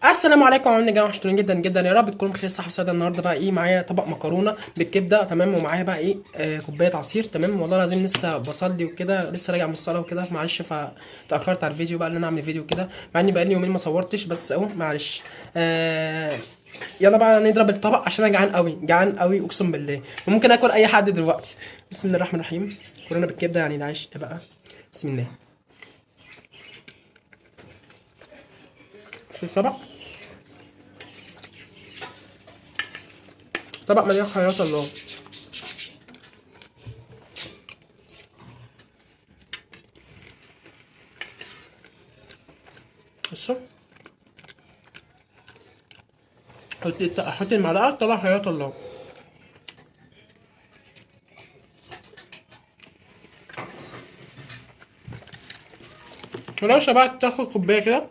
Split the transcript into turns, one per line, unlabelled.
السلام عليكم يا جماعه، وحشتوني جدا جدا. يا رب تكونوا بخير، صحه وسعاده. النهارده بقى ايه معايا؟ طبق مكرونه بالكبده، تمام. ومعايا بقى ايه كوبايه عصير، تمام. والله العظيم لسه بصلي وكده، لسه راجع من الصلاه وكده، معلش فتاخرت على الفيديو بقى، ان انا اعمل فيديو كده، مع اني بقالي يومين ما صورتش، بس اهو معلش. يلا بقى نضرب الطبق عشان انا جعان قوي، جعان قوي اقسم بالله، وممكن اكل اي حد دلوقتي. بسم الله الرحمن الرحيم. مكرونه بالكبده يعني العيش بقى. بسم الله. في الطبق، طبق مليان خيرات الله. بصوا، حط المعلقه، طلع خيرات الله. ولو شبعت تاخد كوبايه كده